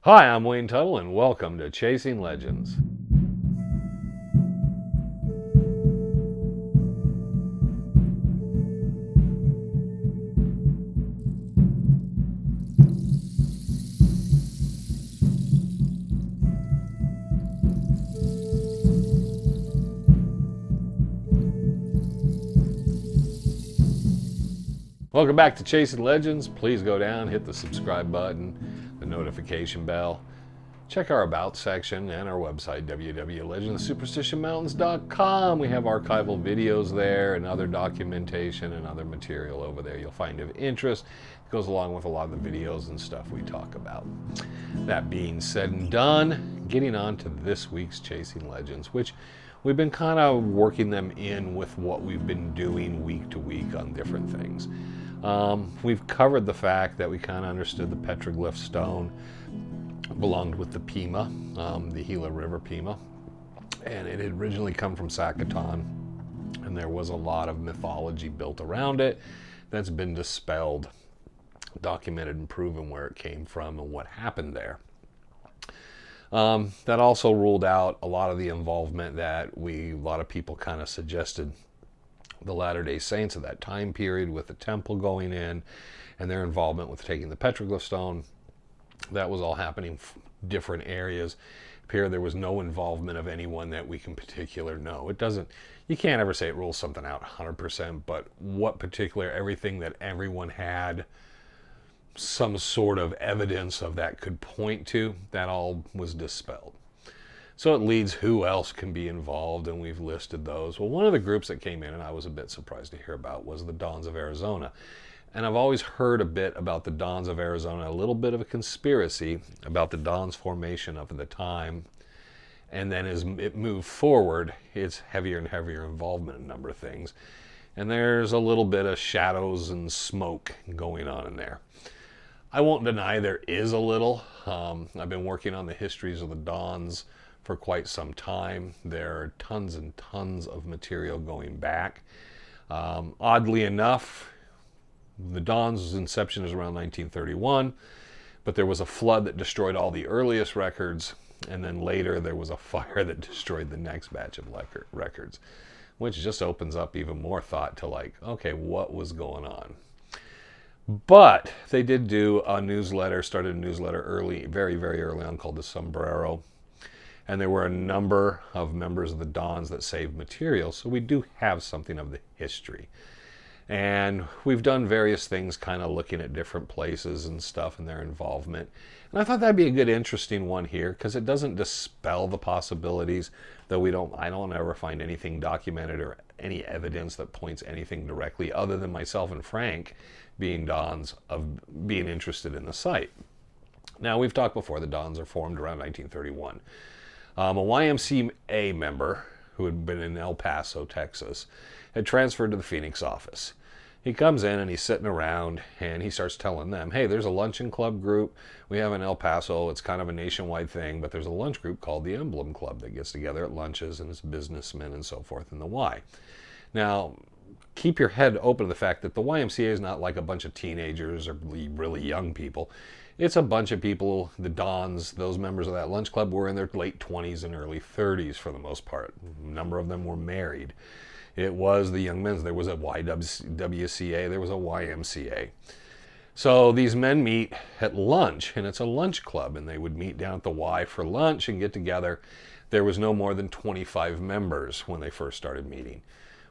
Hi, I'm Wayne Tuttle, and welcome to Chasing Legends. Welcome back to Chasing Legends. Please go down, hit the subscribe button, the notification bell. Check our About section and our website, www.legendsofsuperstitionmountains.com. We have archival videos there and other documentation and other material over there you'll find of interest. It goes along with a lot of the videos and stuff we talk about. That being said and done, getting on to this week's Chasing Legends, which we've been kind of working them in with what we've been doing week to week on different things. We've covered the fact that we kind of understood the petroglyph stone belonged with the Pima, the Gila River Pima, and it had originally come from Sacaton, and there was a lot of mythology built around it that's been dispelled, documented and proven where it came from and what happened there. That also ruled out a lot of the involvement that a lot of people kind of suggested the Latter-day Saints of that time period with the temple going in and their involvement with taking the petroglyph stone. That was all happening in different areas. Here there was no involvement of anyone that we can particular know. It doesn't, you can't ever say it rules something out 100%, but what particular, everything that everyone had some sort of evidence of that could point to, that all was dispelled. So it leads who else can be involved, and we've listed those. Well, one of the groups that came in, and I was a bit surprised to hear about, was the Dons of Arizona. And I've always heard a bit about the Dons of Arizona, a little bit of a conspiracy about the Dons formation of the time. And then as it moved forward, it's heavier and heavier involvement in a number of things. And there's a little bit of shadows and smoke going on in there. I won't deny there is a little. I've been working on the histories of the Dons for quite some time. There are tons and tons of material going back. Oddly enough, the Dons' inception is around 1931, but there was a flood that destroyed all the earliest records, and then later there was a fire that destroyed the next batch of records, which just opens up even more thought to like, okay, what was going on? But they did do a newsletter, started a newsletter early, very, very early on, called the Sombrero. And there were a number of members of the Dons that saved material, so we do have something of the history. And we've done various things kind of looking at different places and stuff and their involvement. And I thought that'd be a good, interesting one here, because it doesn't dispel the possibilities, though I don't ever find anything documented or any evidence that points anything directly, other than myself and Frank being Dons, of being interested in the site. Now, we've talked before, the Dons are formed around 1931. A YMCA member who had been in El Paso, Texas, had transferred to the Phoenix office. He comes in and he's sitting around and he starts telling them, hey, there's a luncheon club group. We have in El Paso, it's kind of a nationwide thing, but there's a lunch group called the Emblem Club that gets together at lunches, and it's businessmen and so forth in the Y. Now, keep your head open to the fact that the YMCA is not like a bunch of teenagers or really young people. It's a bunch of people, the Dons, those members of that lunch club were in their late 20s and early 30s for the most part. A number of them were married. It was the young men's. There was a YWCA, there was a YMCA. So these men meet at lunch, and it's a lunch club, and they would meet down at the Y for lunch and get together. There was no more than 25 members when they first started meeting.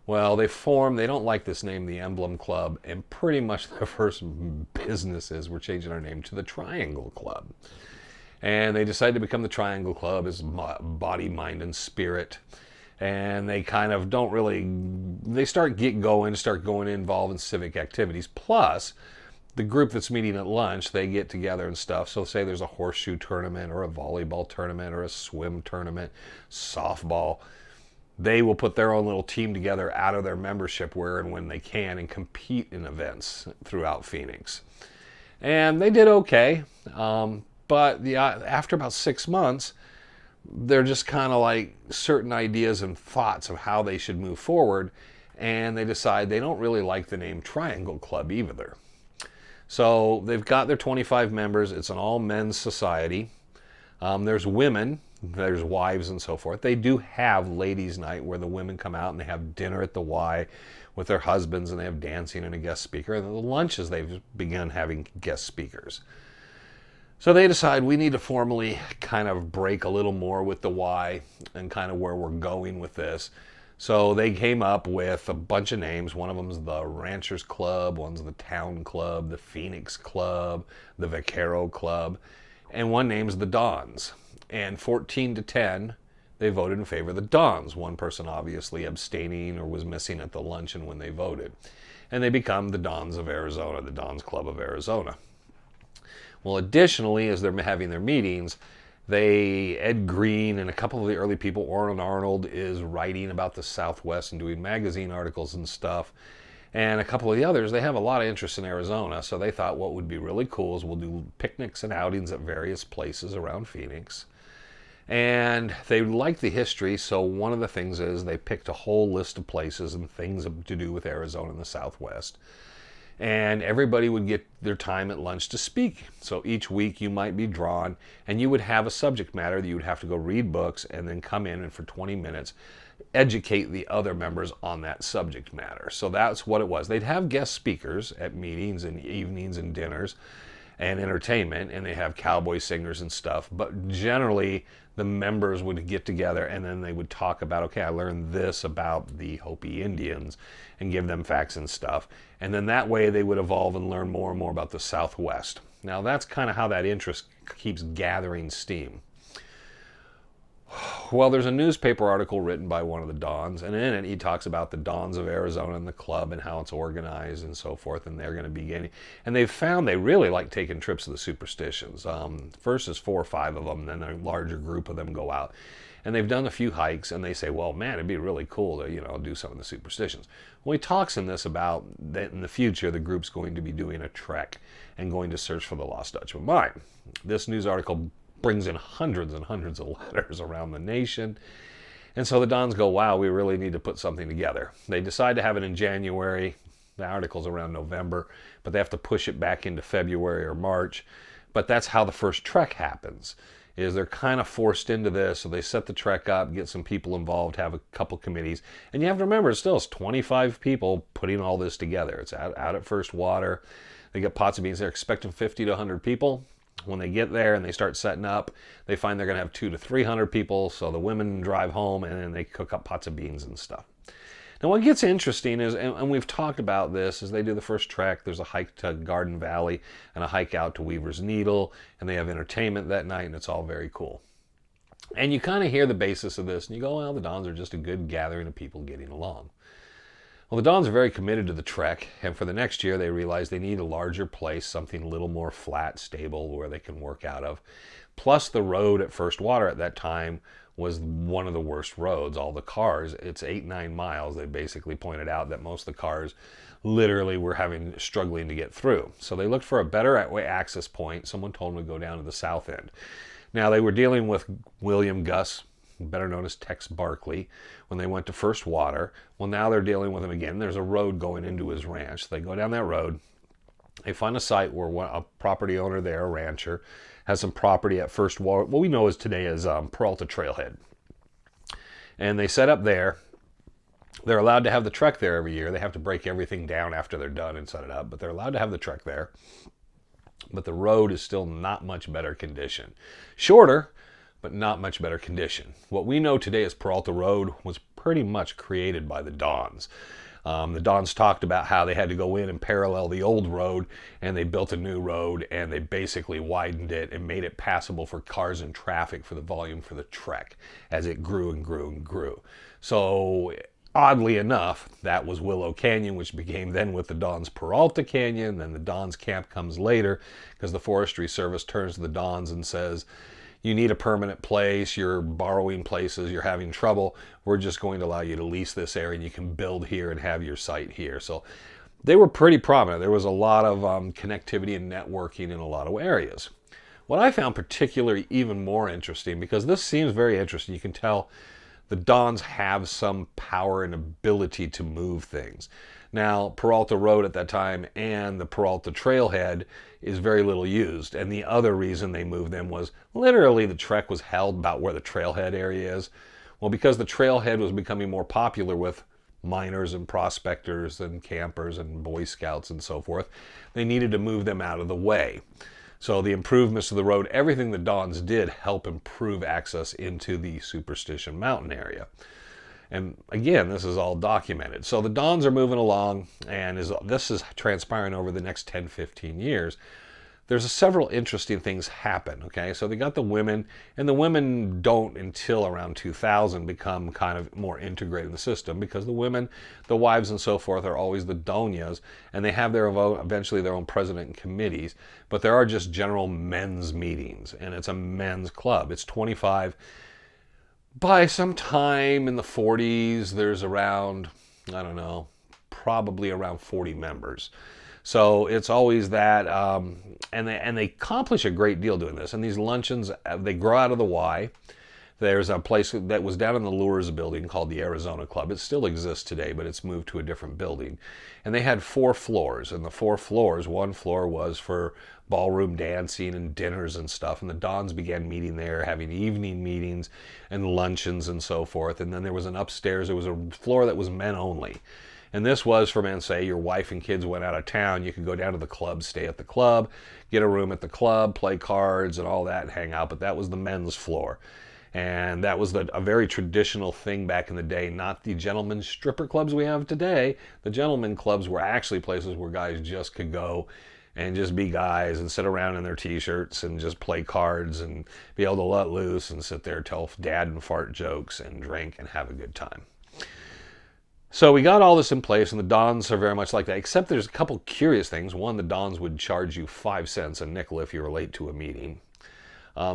Well, they don't like this name, the Emblem Club, and pretty much their first business is, we're changing our name to the Triangle Club. And they decide to become the Triangle Club as body, mind, and spirit. And they kind of don't really, they start going involved in civic activities. Plus, the group that's meeting at lunch, they get together and stuff. So say there's a horseshoe tournament or a volleyball tournament or a swim tournament, softball. They will put their own little team together out of their membership where and when they can and compete in events throughout Phoenix. And they did okay, but after about 6 months, they're just kind of like certain ideas and thoughts of how they should move forward, and they decide they don't really like the name Triangle Club either. So they've got their 25 members. It's an all-men's society. There's women, there's wives and so forth. They do have ladies' night where the women come out and they have dinner at the Y with their husbands, and they have dancing and a guest speaker. And the lunches, they've begun having guest speakers. So they decide we need to formally kind of break a little more with the Y and kind of where we're going with this. So they came up with a bunch of names. One of them is the Ranchers Club, one's the Town Club, the Phoenix Club, the Vaquero Club, and one name's the Dons. And 14-10, they voted in favor of the Dons. One person obviously abstaining or was missing at the luncheon when they voted. And they become the Dons of Arizona, the Dons Club of Arizona. Well, additionally, as they're having their meetings, Ed Green and a couple of the early people, Orrin Arnold is writing about the Southwest and doing magazine articles and stuff. And a couple of the others, they have a lot of interest in Arizona. So they thought what would be really cool is we'll do picnics and outings at various places around Phoenix. And they liked the history, so one of the things is they picked a whole list of places and things to do with Arizona and the Southwest. And everybody would get their time at lunch to speak. So each week you might be drawn, and you would have a subject matter that you would have to go read books and then come in and for 20 minutes educate the other members on that subject matter. So that's what it was. They'd have guest speakers at meetings and evenings and dinners and entertainment, and they have cowboy singers and stuff, but generally the members would get together and then they would talk about, okay, I learned this about the Hopi Indians, and give them facts and stuff, and then that way they would evolve and learn more and more about the Southwest. Now that's kind of how that interest keeps gathering steam. Well, there's a newspaper article written by one of the Dons, and in it he talks about the Dons of Arizona and the club and how it's organized and so forth, and they're going to be getting, and they've found they really like taking trips to the Superstitions. First is 4 or 5 of them, then a larger group of them go out, and they've done a few hikes, and they say, well, man, it'd be really cool to, do some of the Superstitions. Well, he talks in this about that in the future the group's going to be doing a trek and going to search for the Lost Dutchman Mine. This news article brings in hundreds and hundreds of letters around the nation. And so the Dons go, wow, we really need to put something together. They decide to have it in January. The article's around November, but they have to push it back into February or March. But that's how the first trek happens, is they're kind of forced into this. So they set the trek up, get some people involved, have a couple committees. And you have to remember, it's 25 people putting all this together. It's out at First Water. They get pots of beans. They're expecting 50 to 100 people. When they get there and they start setting up, they find they're going to have 200 to 300 people, so the women drive home and then they cook up pots of beans and stuff. Now what gets interesting is, and we've talked about this, is they do the first trek, there's a hike to Garden Valley and a hike out to Weaver's Needle, and they have entertainment that night, and it's all very cool. And you kind of hear the basis of this, and you go, well, the Dons are just a good gathering of people getting along. Well, the Dons are very committed to the trek, and for the next year they realize they need a larger place, something a little more flat, stable, where they can work out of. Plus the road at First Water at that time was one of the worst roads. All the cars, it's 8-9 miles. They basically pointed out that most of the cars literally were struggling to get through. So they looked for a better access point. Someone told them to go down to the south end. Now they were dealing with William Gus, better known as Tex Barkley, when they went to First Water. Well, now they're dealing with him again. There's a road going into his ranch. They go down that road. They find a site where a property owner there, a rancher, has some property at First Water, what we know as today as Peralta Trailhead. And they set up there. They're allowed to have the trek there every year. They have to break everything down after they're done and set it up, but they're allowed to have the trek there. But the road is still not much better condition. Shorter, but not much better condition. What we know today as Peralta Road was pretty much created by the Dons. The Dons talked about how they had to go in and parallel the old road, and they built a new road, and they basically widened it and made it passable for cars and traffic for the volume for the trek as it grew and grew and grew. So oddly enough, that was Willow Canyon, which became then with the Dons Peralta Canyon. Then the Dons camp comes later because the Forestry Service turns to the Dons and says, you need a permanent place, you're borrowing places, you're having trouble, we're just going to allow you to lease this area and you can build here and have your site here. So they were pretty prominent. There was a lot of connectivity and networking in a lot of areas. What I found particularly even more interesting, because this seems very interesting, you can tell the Dons have some power and ability to move things. Now, Peralta Road at that time and the Peralta Trailhead is very little used. And the other reason they moved them was literally the trek was held about where the Trailhead area is. Well, because the Trailhead was becoming more popular with miners and prospectors and campers and Boy Scouts and so forth, they needed to move them out of the way. So the improvements to the road, everything the Dons did help improve access into the Superstition Mountain area. And again, this is all documented. So the Dons are moving along, and this is transpiring over the next 10, 15 years. There's several interesting things happen, okay? So they got the women, and the women don't until around 2000 become kind of more integrated in the system, because the women, the wives and so forth, are always the donias, and they have eventually their own president and committees, but there are just general men's meetings, and it's a men's club. It's 25. By some time in the 40s, there's around, I don't know, probably around 40 members. So it's always that, and they accomplish a great deal doing this. And these luncheons, they grow out of the Y. There's a place that was down in the Lures building called the Arizona Club. It still exists today, but it's moved to a different building. And they had 4 floors, and the 4 floors, one floor was for ballroom dancing and dinners and stuff. And the Dons began meeting there, having evening meetings and luncheons and so forth. And then there was an upstairs, there was a floor that was men only. And this was for men, say your wife and kids went out of town, you could go down to the club, stay at the club, get a room at the club, play cards and all that and hang out. But that was the men's floor. And that was a very traditional thing back in the day, not the gentlemen's stripper clubs we have today. The gentlemen clubs were actually places where guys just could go and just be guys and sit around in their t-shirts and just play cards and be able to let loose and sit there, tell dad and fart jokes and drink and have a good time. So we got all this in place, and the Dons are very much like that, except there's a couple curious things. One, the Dons would charge you 5 cents a nickel if you were late to a meeting.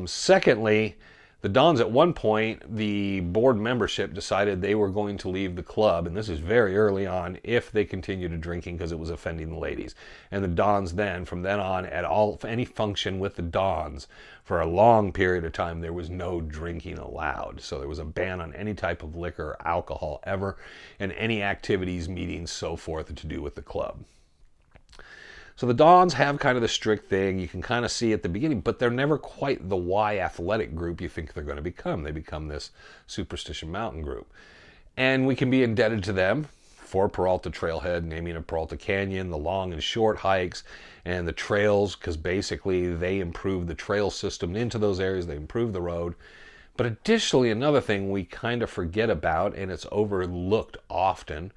Secondly, the Dons, at one point, the board membership decided they were going to leave the club, and this is very early on, if they continued drinking because it was offending the ladies. And the Dons then, from then on, at any function with the Dons, for a long period of time, there was no drinking allowed. So there was a ban on any type of liquor or alcohol ever, and any activities, meetings, so forth, to do with the club. So the Dons have kind of the strict thing. You can kind of see at the beginning, but they're never quite the Y athletic group you think they're going to become. They become this Superstition Mountain group. And we can be indebted to them for Peralta Trailhead, naming of Peralta Canyon, the long and short hikes, and the trails, because basically they improved the trail system into those areas. They improved the road. But additionally, another thing we kind of forget about, and it's overlooked often,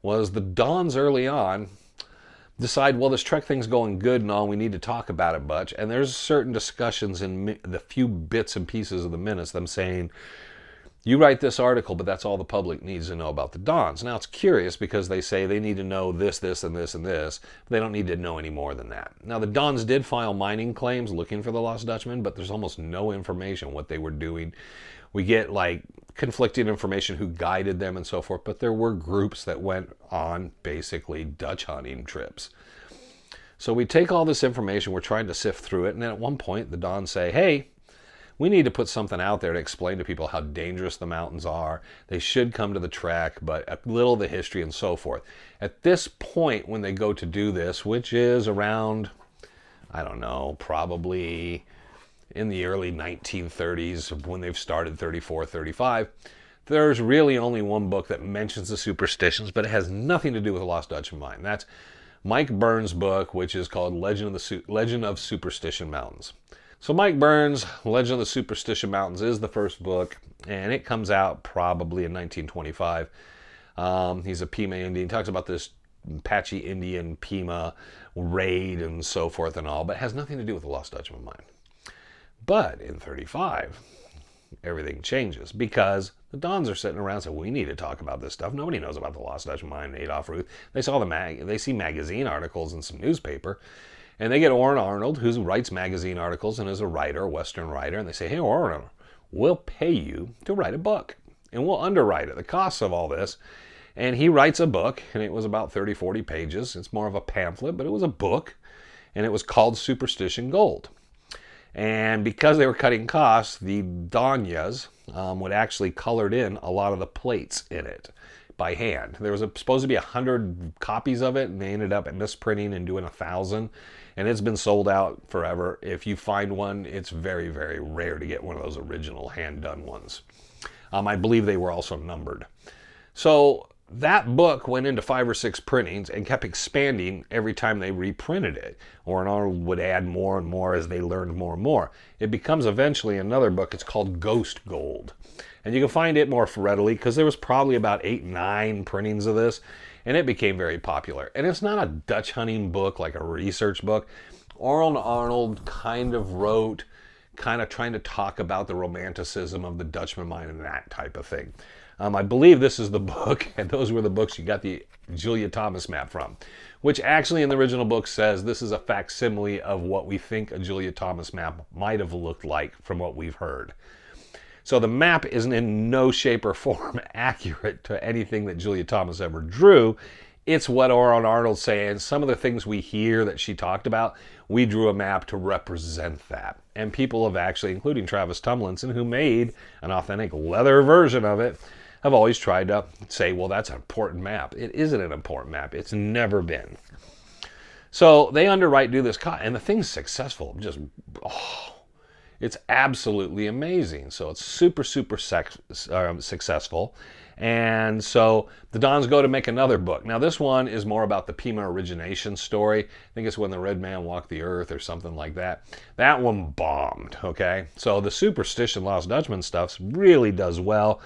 was the Dons early on decide, well, this trek thing's going good and all, we need to talk about it much. And there's certain discussions in the few bits and pieces of the minutes, them saying, you write this article, but that's all the public needs to know about the Dons. Now, it's curious because they say they need to know this, this, and this, and this. But they don't need to know any more than that. Now, the Dons did file mining claims looking for the Lost Dutchman, but there's almost no information what they were doing. We get like conflicting information, who guided them and so forth, but there were groups that went on basically Dutch hunting trips. So we take all this information, we're trying to sift through it, and then at one point the Dons say, hey, we need to put something out there to explain to people how dangerous the mountains are. They should come to the trek, but a little of the history and so forth. At this point, when they go to do this, which is around, I don't know, probably in the early 1930s, when they've started 34, 35, there's really only one book that mentions the superstitions, but it has nothing to do with the Lost Dutchman Mine. That's Mike Burns' book, which is called Legend of Superstition Mountains. So Mike Burns' Legend of the Superstition Mountains is the first book, and it comes out probably in 1925. He's a Pima Indian. He talks about this Apache Indian Pima raid and so forth and all, but it has nothing to do with the Lost Dutchman Mine. But in 35, everything changes because the Dons are sitting around saying, we need to talk about this stuff. Nobody knows about the Lost Dutchman Mine and Adolph Ruth. They saw they see magazine articles in some newspaper, and they get Orrin Arnold, who writes magazine articles and is a writer, a Western writer, and they say, hey, Orrin, we'll pay you to write a book, and we'll underwrite it, the costs of all this. And he writes a book, and it was about 30, 40 pages. It's more of a pamphlet, but it was a book, and it was called Superstition Gold. And because they were cutting costs, the Donias, would actually colored in a lot of the plates in it by hand. There was supposed to be 100 copies of it, and they ended up misprinting and doing 1,000. And it's been sold out forever. If you find one, it's very, very rare to get one of those original hand-done ones. I believe they were also numbered. So that book went into 5 or 6 printings and kept expanding every time they reprinted it. Or Arnold would add more and more as they learned more and more. It becomes eventually another book. It's called Ghost Gold. And you can find it more readily because there was probably about 8, 9 printings of this. And it became very popular. And it's not a Dutch hunting book like a research book. Arnold kind of wrote, kind of trying to talk about the romanticism of the Dutchman mine and that type of thing. I believe this is the book, and those were the books you got the Julia Thomas map from, which actually in the original book says this is a facsimile of what we think a Julia Thomas map might have looked like from what we've heard. So the map isn't in no shape or form accurate to anything that Julia Thomas ever drew. It's what Arnold's saying. Some of the things we hear that she talked about, we drew a map to represent that. And people have actually, including Travis Tumlinson, who made an authentic leather version of it, have always tried to say, well, that's an important map. It isn't an important map. It's never been. So they underwrite, do this, and the thing's successful. Just, it's absolutely amazing. So it's super, super successful. And so the Dons go to make another book. Now this one is more about the Pima origination story. I think it's when the Red Man walked the earth or something like that. That one bombed, okay? So the Superstition Lost Dutchman stuff really does well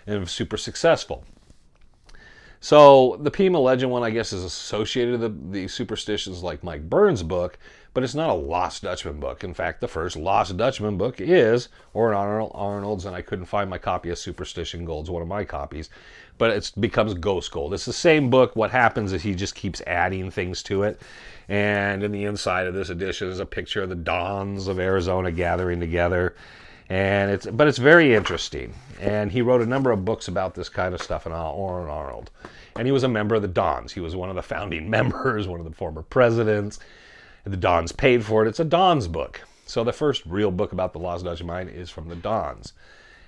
and is super successful. So the Pima Legend one, I guess, is associated with the superstitions like Mike Burns' book, but it's not a Lost Dutchman book. In fact, the first Lost Dutchman book is Arnold's, and I couldn't find my copy of Superstition Gold. It's one of my copies, but it becomes Ghost Gold. It's the same book. What happens is he just keeps adding things to it, and in the inside of this edition is a picture of the Dons of Arizona gathering together, and it's very interesting. And he wrote a number of books about this kind of stuff in Arnold, and he was a member of the Dons. He was one of the founding members, one of the former presidents. The Dons paid for it. It's a Dons book. So the first real book about the Lost Dutchman Mine is from the Dons.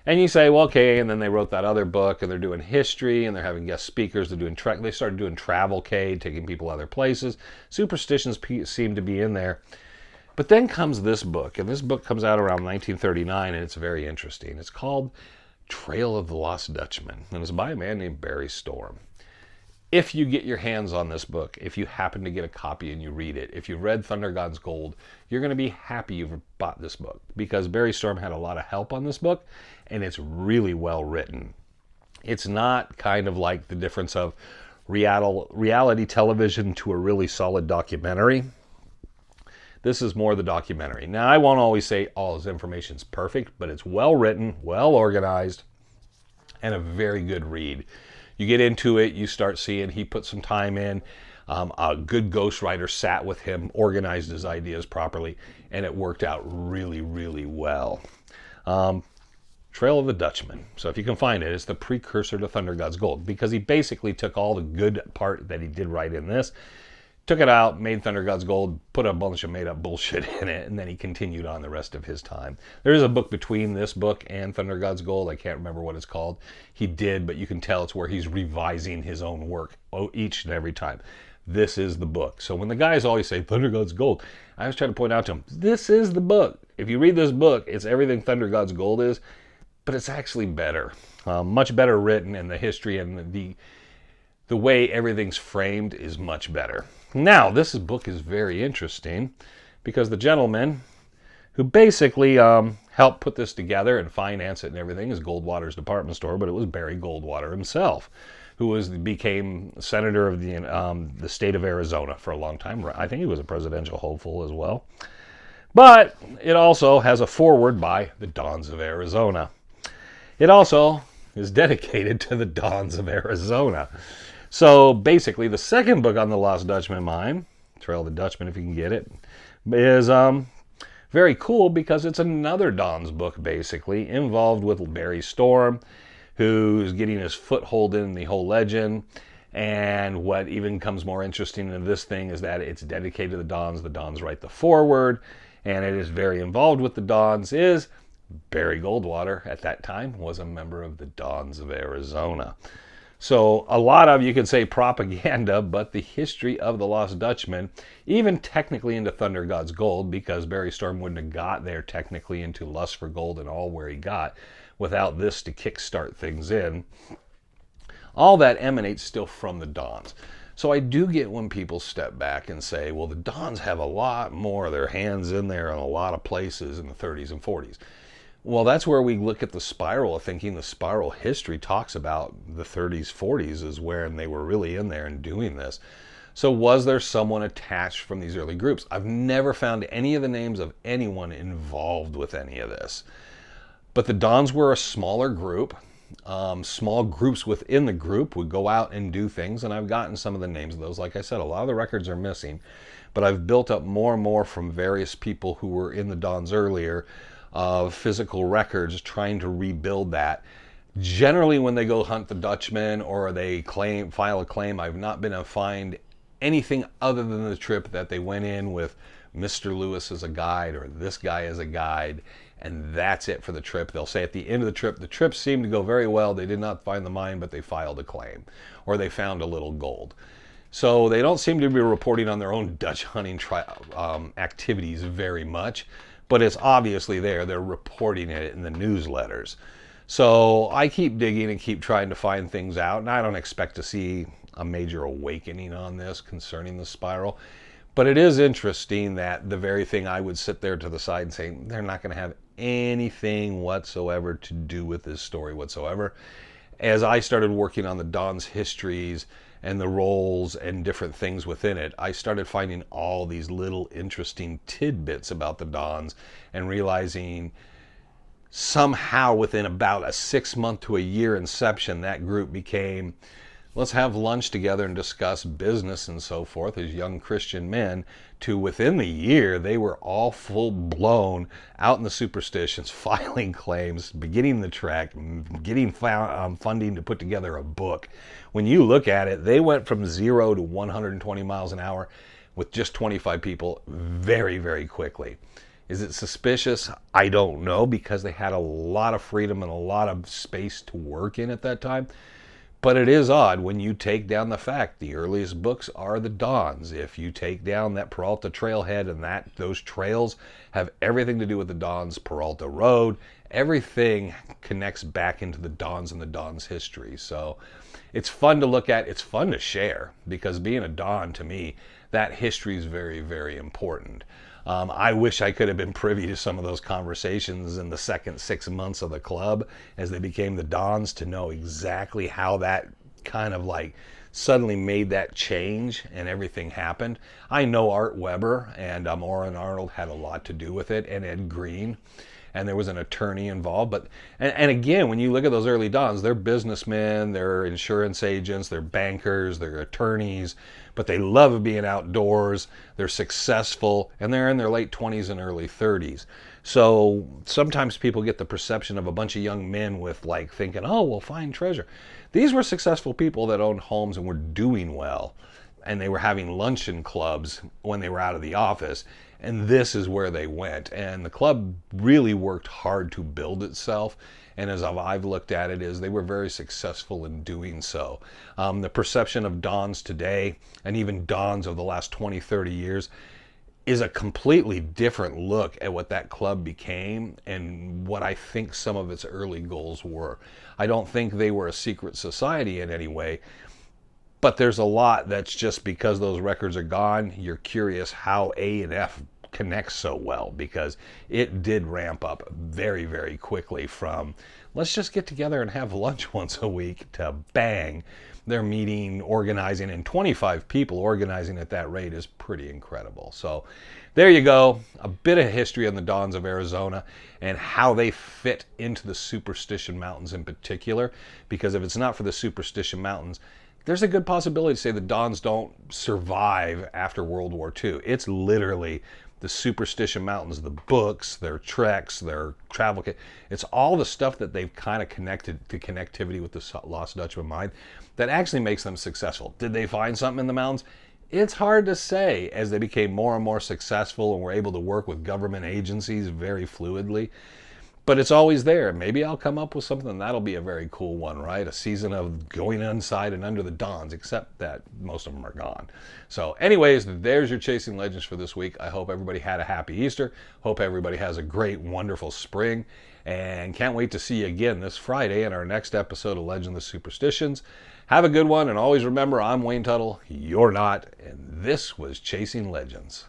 And you say, well, okay, and then they wrote that other book, and they're doing history, and they're having guest speakers. They started doing Travelcade, taking people other places. Superstitions seem to be in there. But then comes this book, and this book comes out around 1939, and it's very interesting. It's called Trail of the Lost Dutchman, and it's by a man named Barry Storm. If you get your hands on this book, if you happen to get a copy and you read it, if you've read Thunder God's Gold, you're going to be happy you've bought this book because Barry Storm had a lot of help on this book, and it's really well written. It's not kind of like the difference of reality television to a really solid documentary. This is more the documentary. Now, I won't always say all his information is perfect, but it's well written, well organized, and a very good read. You get into it, you start seeing he put some time in. A good ghostwriter sat with him, organized his ideas properly, and it worked out really, really well. Trail of the Dutchman. So if you can find it, it's the precursor to Thunder God's Gold because he basically took all the good part that he did right in this, took it out, made Thunder God's Gold, put a bunch of made-up bullshit in it, and then he continued on the rest of his time. There is a book between this book and Thunder God's Gold. I can't remember what it's called. He did, but you can tell it's where he's revising his own work each and every time. This is the book. So when the guys always say Thunder God's Gold, I was trying to point out to him, this is the book. If you read this book, it's everything Thunder God's Gold is, but it's actually better. Much better written, and the history and the way everything's framed is much better. Now, this book is very interesting because the gentleman who basically helped put this together and finance it and everything is Goldwater's department store, but it was Barry Goldwater himself, who became senator of the state of Arizona for a long time. I think he was a presidential hopeful as well. But it also has a foreword by the Dons of Arizona. It also is dedicated to the Dons of Arizona. So basically, the second book on the Lost Dutchman Mine, Trail of the Dutchman if you can get it, is very cool because it's another Don's book, basically, involved with Barry Storm, who's getting his foothold in the whole legend. And what even comes more interesting in this thing is that it's dedicated to the Dons. The Dons write the foreword, and it is very involved with the Dons, is Barry Goldwater at that time was a member of the Dons of Arizona. So a lot of, you could say, propaganda, but the history of the Lost Dutchman, even technically into Thunder God's Gold, because Barry Storm wouldn't have got there technically into Lust for Gold and all where he got without this to kickstart things in. All that emanates still from the Dons. So I do get when people step back and say, well, the Dons have a lot more of their hands in there in a lot of places in the 30s and 40s. Well, that's where we look at the spiral of thinking. The spiral history talks about the 30s, 40s is when they were really in there and doing this. So was there someone attached from these early groups? I've never found any of the names of anyone involved with any of this. But the Dons were a smaller group. Small groups within the group would go out and do things, and I've gotten some of the names of those. Like I said, a lot of the records are missing, but I've built up more and more from various people who were in the Dons earlier, of physical records, trying to rebuild that. Generally, when they go hunt the Dutchman or they file a claim, I've not been able to find anything other than the trip that they went in with Mr. Lewis as a guide or this guy as a guide, and that's it for the trip. They'll say at the end of the trip seemed to go very well. They did not find the mine, but they filed a claim, or they found a little gold. So they don't seem to be reporting on their own Dutch hunting activities very much, but it's obviously there. They're reporting it in the newsletters. So I keep digging and keep trying to find things out, and I don't expect to see a major awakening on this concerning the spiral. But it is interesting that the very thing I would sit there to the side and say, they're not going to have anything whatsoever to do with this story whatsoever. As I started working on the Dons' histories and the roles and different things within it, I started finding all these little interesting tidbits about the Dons and realizing somehow within about a 6-month to a year inception, that group became, let's have lunch together and discuss business and so forth as young Christian men, to within the year, they were all full blown out in the superstitions, filing claims, beginning the trek, getting funding to put together a book. When you look at it, they went from 0 to 120 miles an hour with just 25 people very, very quickly. Is it suspicious? I don't know, because they had a lot of freedom and a lot of space to work in at that time. But it is odd when you take down the fact the earliest books are the Dons. If you take down that Peralta Trailhead and those trails have everything to do with the Dons, Peralta Road, everything connects back into the Dons and the Dons' history. So it's fun to look at. It's fun to share, because being a Don, to me, that history is very, very important. I wish I could have been privy to some of those conversations in the second 6 months of the club as they became the Dons, to know exactly how that kind of like suddenly made that change and everything happened. I know Art Weber and Orrin Arnold had a lot to do with it, and Ed Green, and there was an attorney involved. But and again, when you look at those early Dons, they're businessmen, they're insurance agents, they're bankers, they're attorneys, but they love being outdoors, they're successful, and they're in their late 20s and early 30s. So sometimes people get the perception of a bunch of young men with like thinking, oh, we'll find treasure. These were successful people that owned homes and were doing well, and they were having luncheon clubs when they were out of the office, and this is where they went. And the club really worked hard to build itself, and as I've looked at it, is they were very successful in doing so. The perception of Dons today, and even Dons of the last 20, 30 years, is a completely different look at what that club became and what I think some of its early goals were. I don't think they were a secret society in any way, but there's a lot that's just because those records are gone, you're curious how A and F connects so well, because it did ramp up very, very quickly from let's just get together and have lunch once a week to bang, they're meeting, organizing, and 25 people organizing at that rate is pretty incredible. So there you go, a bit of history on the Dons of Arizona and how they fit into the Superstition Mountains in particular, because if it's not for the Superstition Mountains, there's a good possibility to say the Dons don't survive after World War II. It's literally the Superstition Mountains, the books, their treks, their travel kit. It's all the stuff that they've kind of connected to connectivity with the Lost Dutchman Mine that actually makes them successful. Did they find something in the mountains? It's hard to say. As they became more and more successful and were able to work with government agencies very fluidly, but it's always there. Maybe I'll come up with something that'll be a very cool one, right? A season of going inside and under the dawns, except that most of them are gone. So anyways, there's your Chasing Legends for this week. I hope everybody had a happy Easter. Hope everybody has a great, wonderful spring. And can't wait to see you again this Friday in our next episode of Legend of Superstitions. Have a good one, and always remember, I'm Wayne Tuttle, you're not, and this was Chasing Legends.